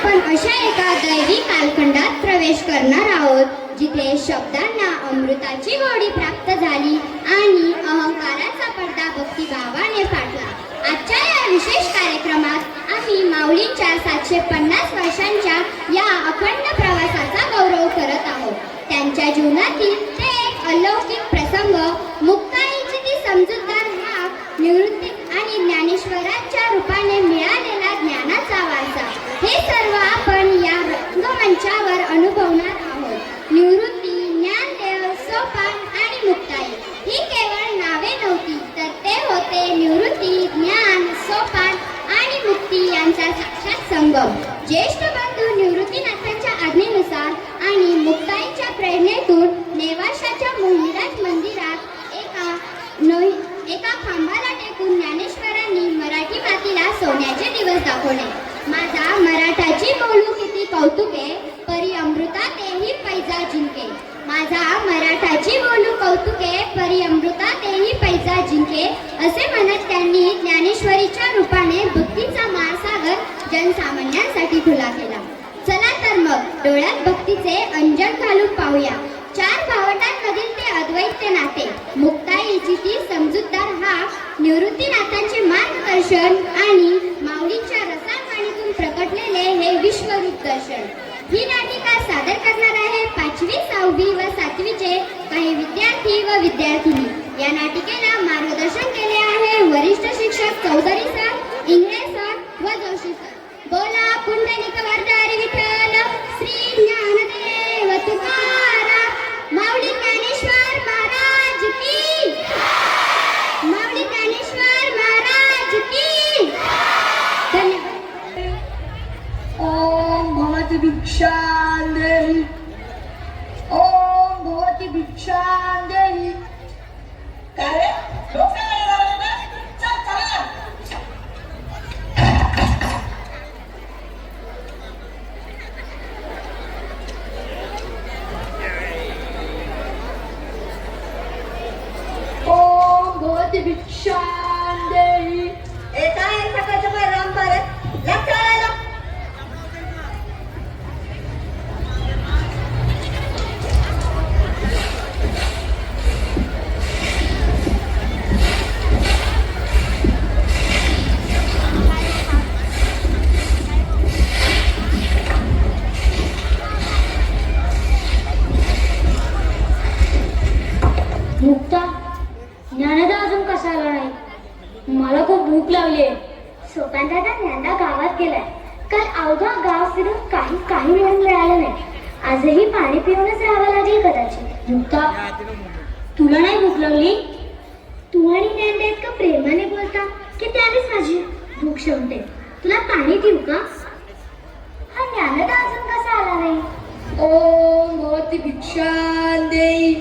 आपण अशा एका दैवी कालखंडात प्रवेश करणार आहोत जिथे शब्दांना अमृताची गोडी प्राप्त झाली आणि अहंकाराचा पडदा भक्तिभावाने फाटला. आजच्या या विशेष कार्यक्रमात आम्ही माऊलींच्या 750 वर्षांच्या या अखंड प्रवासाचा गौरव करत आहोत. त्यांच्या जीवनातील ते एक अलौकिक प्रसंग, मुक्ताईची ती समजूतदार हाक, निवृत्ती आणि ज्ञानेश्वरांच्या रूपाने मिळालेला ज्ञानाचा वारसा, हे सर्व आपण या रंगमंचावर अनुभवणार आहोत. निवृत्ती, ज्ञानदेव, सोपान आणि मुक्ताई ही केवळ नावे नव्हती, तर ते होते निवृत्ती, ज्ञान, सोपान आणि मुक्ती यांचा साक्षात संगम. ज्येष्ठ बंधू निवृत्तीनाथांच्या आज्ञेनुसार आणि मुक्ताईच्या प्रेरणेतून नेवाशाच्या मोहिराज मंदिरात एका खांबाला टेकून ज्ञानेश्वरांनी मराठी मातीला सोन्याचे दिवस दाखवले. माझा मराठाची बोलू किती कौतुके, परी अमृता तेही पैजा जिंके. माझा मराठाची बोलू कौतुके, परी अमृता तेही पैजा जिंके, असे म्हणत त्यांनी ज्ञानेश्वरीच्या रूपाने भक्तीचा महासागर जनसामान्यांसाठी खुला केला. चला तर मग डोळ्यात भक्तीचे अंजन घालून पाहूया 4 भावंडांमधील ते अद्वैत नाते, मुक्ताईची ती समजूतदार हाक, निवृत्तीनाथांचे मार्गदर्शन आणि माऊलींच्या रसाळवाणीतून प्रकटलेले हे विश्वरूप दर्शन. ही नाटिका सादर करणार आहे 5वी, 6वी व 7वीचे काही विद्यार्थी व विद्यार्थिनी. या नाटिकेला मार्गदर्शन केले आहे वरिष्ठ शिक्षक चौधरी सर, इंगळे सर व जोशी सर. बोला पुंडलिक वरदारी विठ्ठल श्री ज्ञानदेव तुकाराम, माऊली ज्ञानेश्वर महाराज की, माऊली ज्ञानेश्वर महाराज की. धन्यवाद. ओम भवती भिक्षां देहि, ओम भवती भिक्षां देहि. काय रे? डोक्याला लागलं ना? चल चला. ओम भवती भिक्षां देहि. एका सकाळच्या काय राम भारत लक्षाला. मुक्ता, ज्ञानदा अजून कसा आला नाही? मला खूप भूक लागली आहे. सोपान दादा ज्ञानदा गावात गेलाय. काल अवघा गाव फिरून काही मिळालं नाही. आजही पाणी पिऊनच राहावं लागेल कदाचित. मुक्ता, तुला नाही भूक लागली? तू आणि ज्ञानदा इतकं प्रेमाने बोलता की त्यानेच माझी भूक शेवटे. तुला पाणी देऊ का? हा ज्ञानदा अजून कसा आला नाही? ओम भवती भिक्षां देहि.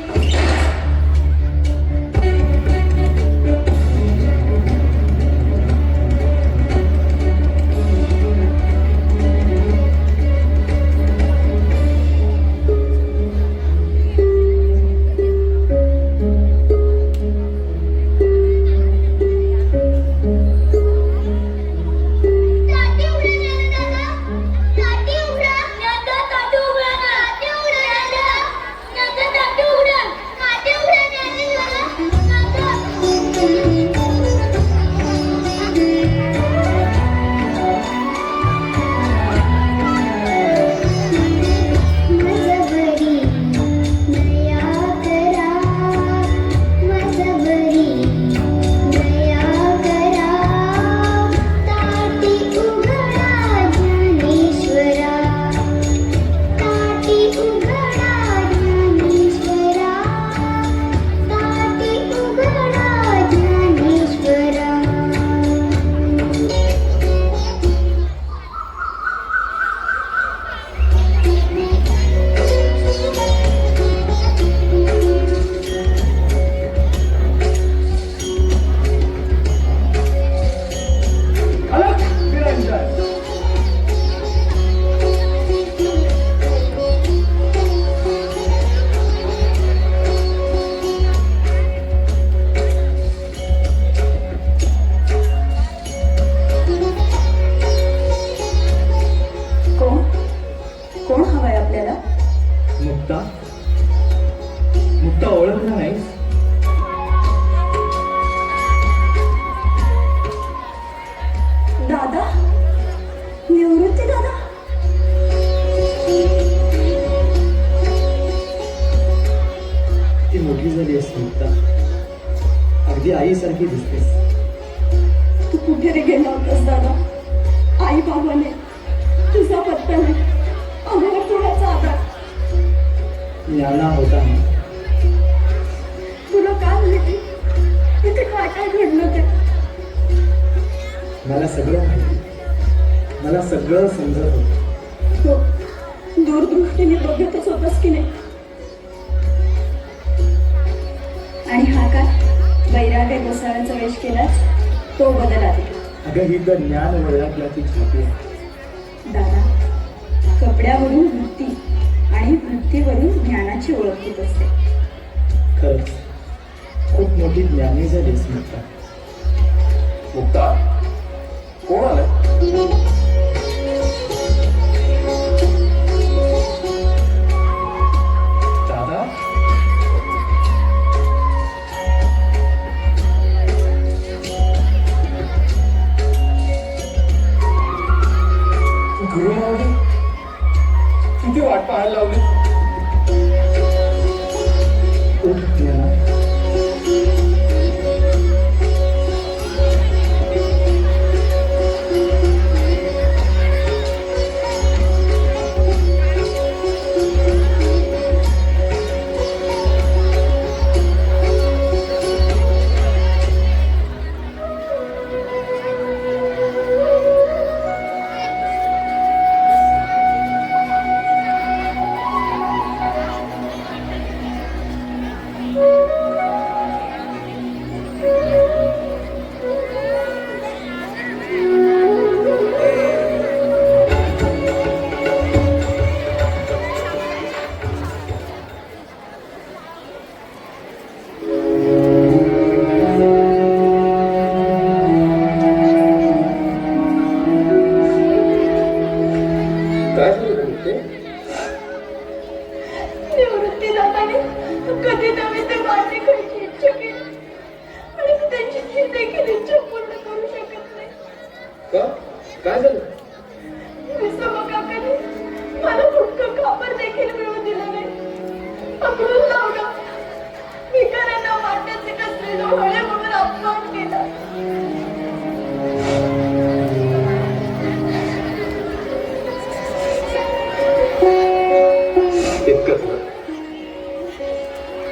मुक्ता मुक्ता ओळखला नाहीस? दादा, निवृत्ती दादा. ती मोठी झाली आहेस मुक्ता, अगदी आईसारखी दिसतेस. तू कुठे रे गेला होतास दादा? आई बाबाने, तुझा पत्ता नाही, आम्हाला थोडासा आधार. ज्ञाना होता ना. तुला काय माहिती इथे काय काय घडलं ते? मला सगळं माहिती, मला सगळं समजत होतं. हो, दूरदृष्टीने बघतच होतास की नाही? आणि हा का वैराग्य गोसाव्याचा वेश केलाच तो बदल आहे. अगं ही तर ज्ञान वैराग्याची छापी आहे. दादा, कपड्यावरून वृत्ती आणि वृत्तीवरून ज्ञानाची ओळख होत असते. खरंच खूप मोठी ज्ञानी झालीस मुक्ता. मुक्ता, कोण आलं? दादा, गुरु मावली, किती वाट पाहायला लावली. उठ ज्ञाना. काय झालं ते? निवृत्ती दादाने कधी नव्हे ते मान्य करायची इच्छा केली आणि मी त्यांची ती देखील इच्छा पूर्ण करू शकत नाही. का? काय झालं? विसोबा काकाने मला फुटकं खापर देखील मिळवून दिलं नाही. अमृत लावलं, भिकाऱ्यांना वाटण्याचे कसले डोळे म्हणून अपमान केला. इतकंच ना?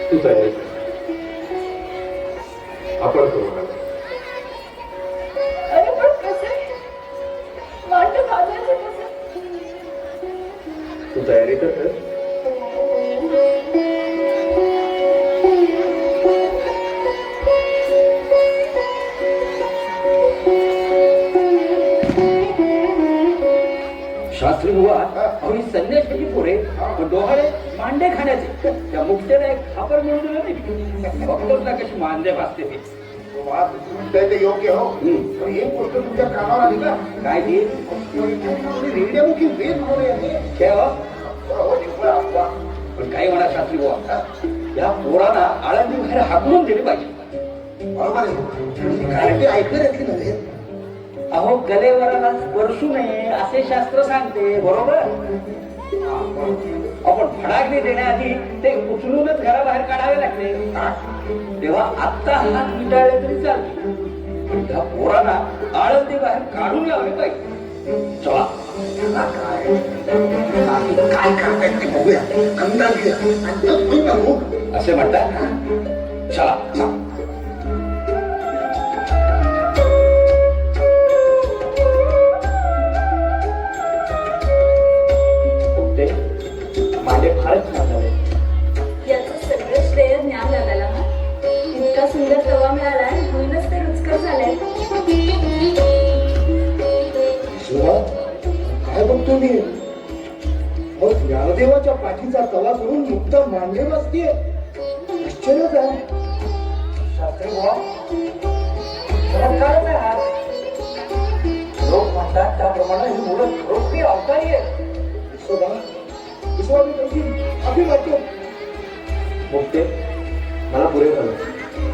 तू तयारी कर. आपण करू नका. अरे पण कसे वाट घालायचं कसं? तू तयारी तर कर. शास्त्री बुवा, अहो ही संन्याशाची पोरे डोहाळे मांडे खाण्याचे. त्या मुक्तेला एक खापर मिळून दिलं नाही. बघतोच ना कशी मांडे भासते ती. म्हणताय ते योग्य हो, पण ही गोष्ट तुमच्या कामावर आली का? काय ती रेडिओमुखी वेद म्हणून काय हो? अफवा. पण काही म्हणा शास्त्री बुवा, या पोरांना आळंदी बाहेर हाकलून दिली पाहिजे. बरोबर आहे. काय ते ऐकलं यातली नव्हे. अहो गलेवराला स्पर्शू नये असे शास्त्र सांगते, बरोबर? आपण फडाकडी देण्याआधी ते उचलूनच घराबाहेर काढावे लागते. तेव्हा आत्ता हात मिटाळले तरी चालते, पण त्या पोरांना आळंदी बाहेर काढून लावले पाहिजे. चला काय करतायत ते बघूया. अंदाज घ्या आणि मग मी बघू. असे म्हणतात. चला चला. मांडे फारच छान झाले. याचं सगळं श्रेय ज्ञान लागायला ना. इतका सुंदर तवा मिळाला, म्हणूनच ते रुचकर झालंय. शिवा, काय बघतो मी? मग ज्ञानदेवाच्या पाठीचा तवा करून मुक्त मांडे बसतीये. आश्चर्यच आहे. शास्त्री बुवा, चमत्कारच आहे हा. लोक म्हणतात त्याप्रमाणे ही मुलं खरोखरी अवतारी आहे. विसोबा, विश्वास अभिवाद्य मुक्ते मला पुरे झालं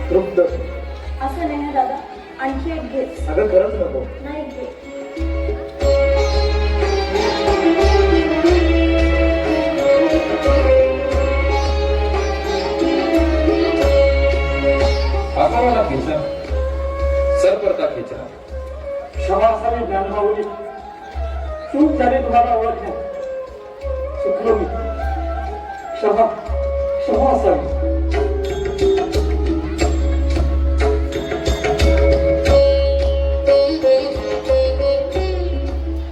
तृप्त. असं नाही ना दादा, आणखी एक घे. अगं खरंच नको. नाही घे. आकाराला खेचा सर परता खेचा. क्षमा असावी ज्ञानभाऊजी, चूक झाली तुम्हाला ओळखण्यात. चुकलो मी. क्षमा क्षमा असावी.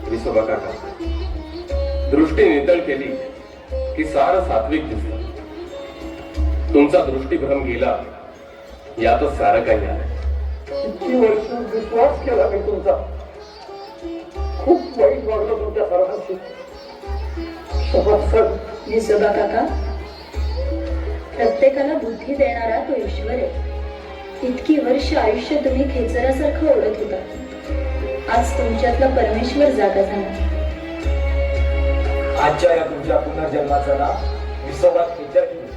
विसोबा काका, दृष्टी नितळ केली की सारं सात्विक दिसतं. तुमचा दृष्टीभ्रम गेला यातच सारं काही आहे. किती वर्ष विश्वास केला मी तुमचा. खूप वाईट वागलो तुमच्या सर्वांशी. क्षमा सर. मी सभा काका, प्रत्येकाला बुद्धी देणारा तो ईश्वर आहे. इतकी वर्ष आयुष्य तुम्ही खेचरासारखं ओढत होता. आज तुमच्यातला परमेश्वर जागा झाला. आजच्या या तुमच्या पुनर्जन्माचा नाव विसोबा खेचा ठेवू.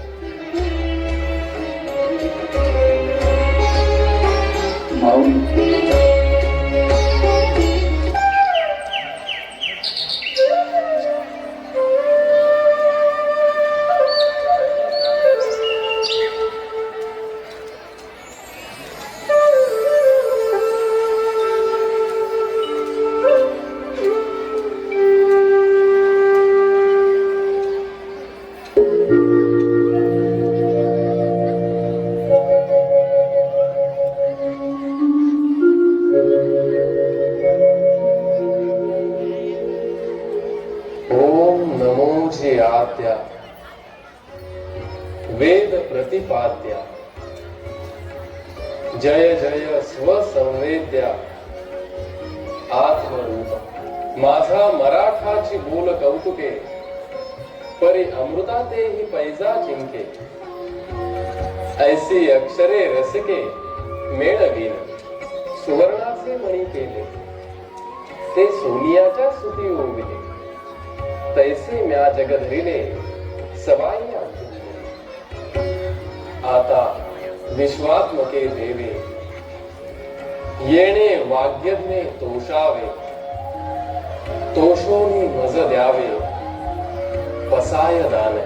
आद्या वेद प्रतिपाद्या जय जय स्वसंवेद्या आत्मरूप माझा मराठाची बोल कौतुके परी अमृता ते ही पैजा जिंके ऐसी अक्षरे रसके मेळवीन सुवर्णाचे मणी केले ते सोनियाच्या सुती ओविले तैसे म्या जगधरिले सवाई आता विश्वात्मके देवे येणे वाग्यज्ञे तोषावे तोषोनी मज द्यावे पसाय दान